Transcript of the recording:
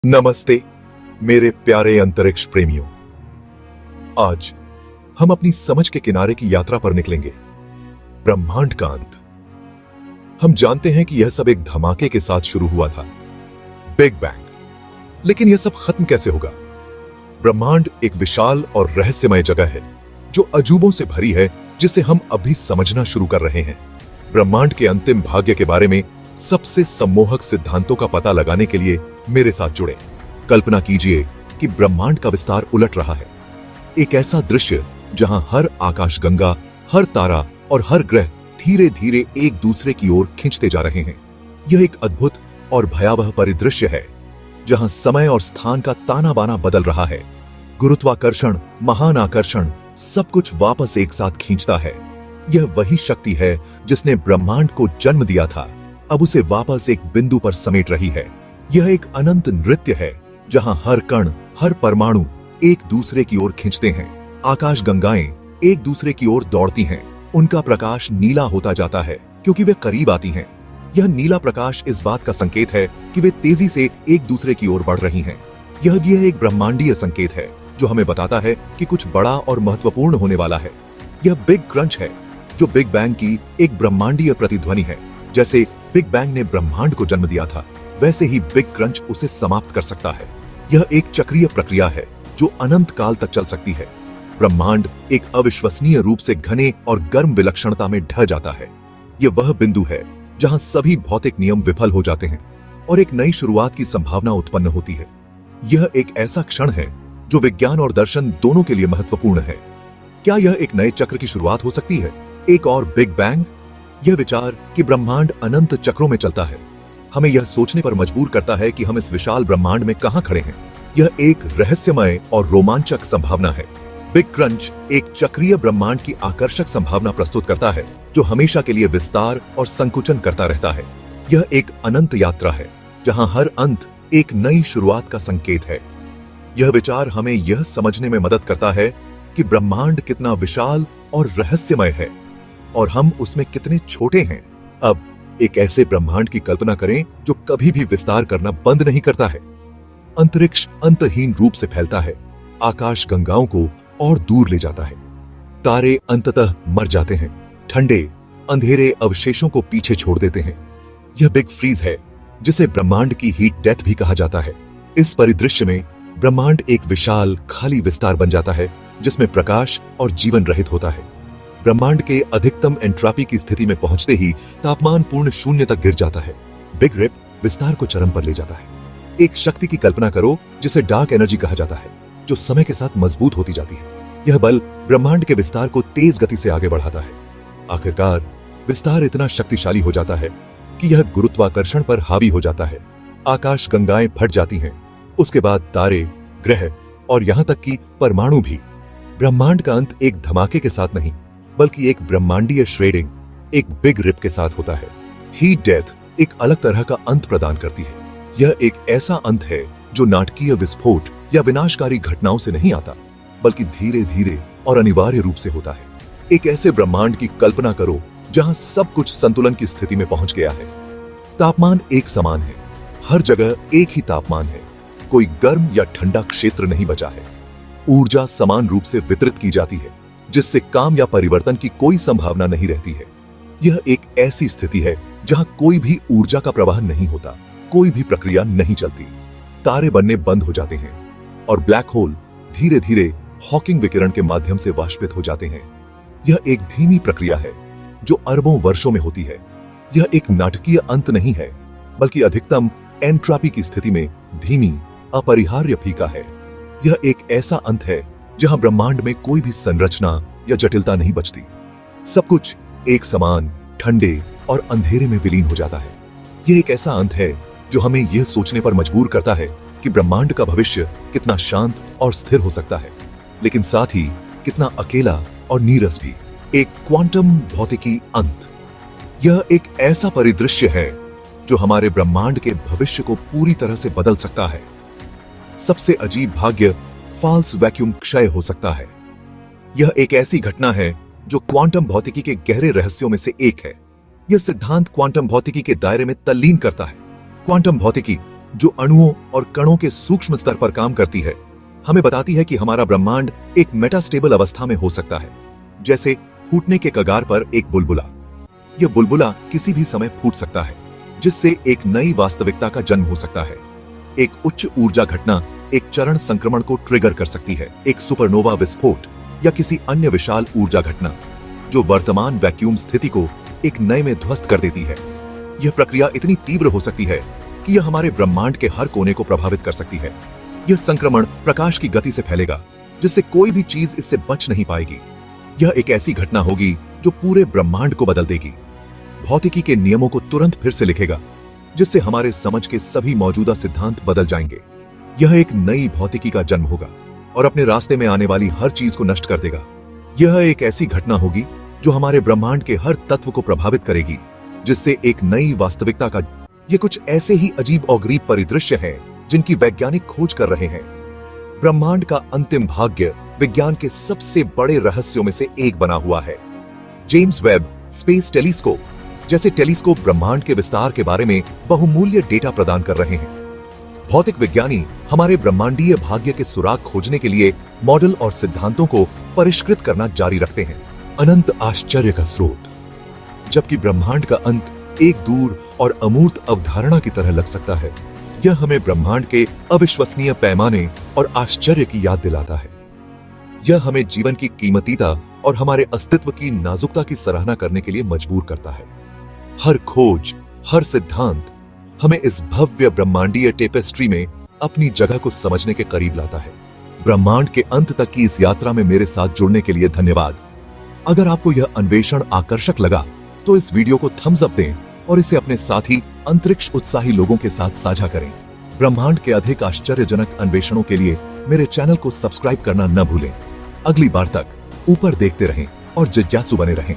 नमस्ते मेरे प्यारे अंतरिक्ष प्रेमियों। आज हम अपनी समझ के किनारे की यात्रा पर निकलेंगे। ब्रह्मांड का अंत। हम जानते हैं कि यह सब एक धमाके के साथ शुरू हुआ था, बिग बैंग। लेकिन यह सब खत्म कैसे होगा? ब्रह्मांड एक विशाल और रहस्यमय जगह है जो अजूबों से भरी है, जिसे हम अभी समझना शुरू कर रहे हैं। ब्रह्मांड के अंतिम भाग्य के बारे में सबसे सम्मोहक सिद्धांतों का पता लगाने के लिए मेरे साथ जुड़े। कल्पना कीजिए कि ब्रह्मांड का विस्तार उलट रहा है। एक ऐसा दृश्य जहां हर आकाशगंगा, हर तारा और हर ग्रह धीरे धीरे एक दूसरे की ओर खिंचते जा रहे हैं। यह एक अद्भुत और भयावह परिदृश्य है जहां समय और स्थान का ताना बाना बदल रहा है। गुरुत्वाकर्षण, महान आकर्षण, सब कुछ वापस एक साथ खींचता है। यह वही शक्ति है जिसने ब्रह्मांड को जन्म दिया था, अब उसे वापस एक बिंदु पर समेट रही है। यह एक अनंत नृत्य है जहां हर कण, हर परमाणु एक दूसरे की ओर खींचते हैं। आकाशगंगाएं एक दूसरे की ओर दौड़ती हैं। उनका प्रकाश नीला होता जाता है क्योंकि वे करीब आती हैं। यह नीला प्रकाश इस बात का संकेत है कि वे तेजी से एक दूसरे की ओर बढ़ रही हैं। यह एक ब्रह्मांडीय संकेत है जो हमें बताता है कि कुछ बड़ा और महत्वपूर्ण होने वाला है। यह बिग क्रंच है जो बिग बैंग की एक ब्रह्मांडीय प्रतिध्वनि है। जैसे बिग बैंग ने ब्रह्मांड को जन्म दिया था, वैसे ही बिग क्रंच उसे समाप्त कर सकता है। यह एक चक्रीय प्रक्रिया है जो अनंत काल तक चल सकती है। ब्रह्मांड एक अविश्वसनीय रूप से घने और गर्म विलक्षणता में ढह जाता है। यह वह बिंदु है जहां सभी भौतिक नियम विफल हो जाते हैं और एक नई शुरुआत की संभावना उत्पन्न होती है। यह एक ऐसा क्षण है जो विज्ञान और दर्शन दोनों के लिए महत्वपूर्ण है। क्या यह एक नए चक्र की शुरुआत हो सकती है, एक और बिग बैंग? यह विचार कि ब्रह्मांड अनंत चक्रों में चलता है हमें यह सोचने पर मजबूर करता है कि हम इस विशाल ब्रह्मांड में कहां खड़े हैं। यह एक रहस्यमय और रोमांचक संभावना है। बिग क्रंच एक चक्रीय ब्रह्मांड की आकर्षक संभावना प्रस्तुत करता है जो हमेशा के लिए विस्तार और संकुचन करता रहता है। यह एक अनंत यात्रा है जहां हर अंत एक नई शुरुआत का संकेत है। यह विचार हमें यह समझने में मदद करता है कि ब्रह्मांड कितना विशाल और रहस्यमय है और हम उसमें कितने छोटे हैं। अब एक ऐसे ब्रह्मांड की कल्पना करें जो कभी भी विस्तार करना बंद नहीं करता है। अंतरिक्ष अंतहीन रूप से फैलता है, आकाश गंगाओं को और दूर ले जाता है। तारे अंततः मर जाते हैं, ठंडे अंधेरे अवशेषों को पीछे छोड़ देते हैं। यह बिग फ्रीज है जिसे ब्रह्मांड की हीट डेथ भी कहा जाता है। इस परिदृश्य में ब्रह्मांड एक विशाल खाली विस्तार बन जाता है जिसमें प्रकाश और जीवन रहित होता है। ब्रह्मांड के अधिकतम एंट्रोपी की स्थिति में पहुंचते ही तापमान पूर्ण शून्य तक गिर जाता है। बिग रिप विस्तार को चरम पर ले जाता है। एक शक्ति की कल्पना करो जिसे डार्क एनर्जी कहा जाता है, जो समय के साथ मजबूत होती जाती है। यह बल ब्रह्मांड के विस्तार को तेज गति से आगे बढ़ाता है। आखिरकार विस्तार इतना शक्तिशाली हो जाता है कि यह गुरुत्वाकर्षण पर हावी हो जाता है। आकाश गंगाएं फट जाती हैं, उसके बाद तारे, ग्रह और यहां तक कि परमाणु भी। ब्रह्मांड का अंत एक धमाके के साथ नहीं बल्कि एक ब्रह्मांडीय श्रेडिंग, एक बिग रिप के साथ होता है। हीट डेथ एक अलग तरह का अंत प्रदान करती है। यह एक ऐसा अंत है जो नाटकीय विस्फोट या विनाशकारी घटनाओं से नहीं आता, बल्कि धीरे धीरे और अनिवार्य रूप से होता है। एक ऐसे ब्रह्मांड की कल्पना करो जहां सब कुछ संतुलन की स्थिति में पहुंच गया है। तापमान एक समान है, हर जगह एक ही तापमान है, कोई गर्म या ठंडा क्षेत्र नहीं बचा है। ऊर्जा समान रूप से वितरित की जाती है जिससे काम या परिवर्तन की कोई संभावना नहीं रहती है। यह एक ऐसी स्थिति है जहां कोई भी ऊर्जा का प्रवाह नहीं होता, कोई भी प्रक्रिया नहीं चलती। तारे बनने बंद हो जाते हैं और ब्लैक होल धीरे धीरे हॉकिंग विकिरण के माध्यम से वाष्पित हो जाते हैं। यह एक धीमी प्रक्रिया है जो अरबों वर्षों में होती है। यह एक नाटकीय अंत नहीं है बल्कि अधिकतम एंट्रोपी की स्थिति में धीमी, अपरिहार्य फीका है। यह एक ऐसा अंत है जहां ब्रह्मांड में कोई भी संरचना या जटिलता नहीं बचती। सब कुछ एक समान, ठंडे और अंधेरे में विलीन हो जाता है। यह एक ऐसा अंत है जो हमें यह सोचने पर मजबूर करता है कि ब्रह्मांड का भविष्य कितना शांत और स्थिर हो सकता है, लेकिन साथ ही कितना अकेला और नीरस भी। एक क्वांटम भौतिकी अंत। यह एक ऐसा परिदृश्य है जो हमारे ब्रह्मांड के भविष्य को पूरी तरह से बदल सकता है। सबसे अजीब भाग्य फॉल्स वैक्यूम क्षय हो सकता है। यह एक ऐसी घटना है जो क्वांटम भौतिकी के गहरे रहस्यों में से एक है। यह सिद्धांत क्वांटम भौतिकी के दायरे में तल्लीन करता है। क्वांटम भौतिकी जो अणुओं और कणों के सूक्ष्म स्तर पर काम करती है, हमें बताती है कि हमारा ब्रह्मांड एक मेटास्टेबल अवस्था में हो सकता है, जैसे फूटने के कगार पर एक बुलबुला। यह बुलबुला किसी भी समय फूट सकता है, जिससे एक नई वास्तविकता का जन्म हो सकता है। एक उच्च ऊर्जा घटना एक चरण संक्रमण को ट्रिगर कर सकती है, एक सुपरनोवा विस्फोट या किसी अन्य विशाल ऊर्जा घटना जो वर्तमान वैक्यूम स्थिति को एक नए में ध्वस्त कर देती है। यह प्रक्रिया इतनी तीव्र हो सकती है कि यह हमारे ब्रह्मांड के हर कोने को प्रभावित कर सकती है। यह संक्रमण प्रकाश की गति से फैलेगा, जिससे कोई भी चीज इससे बच नहीं पाएगी। यह एक ऐसी घटना होगी जो पूरे ब्रह्मांड को बदल देगी, भौतिकी के नियमों को तुरंत फिर से लिखेगा, जिससे हमारे समझ के सभी मौजूदा सिद्धांत बदल जाएंगे। यह एक नई भौतिकी का जन्म होगा और अपने रास्ते में आने वाली हर चीज को नष्ट कर देगा। यह एक ऐसी घटना होगी जो हमारे ब्रह्मांड के हर तत्व को प्रभावित करेगी, जिससे एक नई वास्तविकता का। ये कुछ ऐसे ही अजीब और गरीब परिदृश्य हैं जिनकी वैज्ञानिक खोज कर रहे हैं। ब्रह्मांड का अंतिम भाग्य विज्ञान के सबसे बड़े रहस्यों में से एक बना हुआ है। जेम्स वेब स्पेस टेलीस्कोप जैसे टेलीस्कोप ब्रह्मांड के विस्तार के बारे में बहुमूल्य डेटा प्रदान कर रहे हैं। भौतिक विज्ञानी हमारे ब्रह्मांडीय भाग्य के सुराग खोजने के लिए मॉडल और सिद्धांतों को परिष्कृत करना जारी रखते हैं। अनंत आश्चर्य का स्रोत। जबकि ब्रह्मांड का अंत एक दूर और अमूर्त अवधारणा की तरह लग सकता है, यह हमें ब्रह्मांड के अविश्वसनीय पैमाने और आश्चर्य की याद दिलाता है। यह हमें जीवन की कीमतीता और हमारे अस्तित्व की नाजुकता की सराहना करने के लिए मजबूर करता है। हर खोज, हर सिद्धांत हमें इस भव्य ब्रह्मांडीय टेपेस्ट्री में अपनी जगह को समझने के करीब लाता है। ब्रह्मांड के अंत तक की इस यात्रा में मेरे साथ जुड़ने के लिए धन्यवाद। अगर आपको यह अन्वेषण आकर्षक लगा तो इस वीडियो को थम्स अप दें और इसे अपने साथी अंतरिक्ष उत्साही लोगों के साथ साझा करें। ब्रह्मांड के अधिक आश्चर्यजनक अन्वेषणों के लिए मेरे चैनल को सब्सक्राइब करना न भूलें। अगली बार तक ऊपर देखते रहें और जिज्ञासु बने रहें।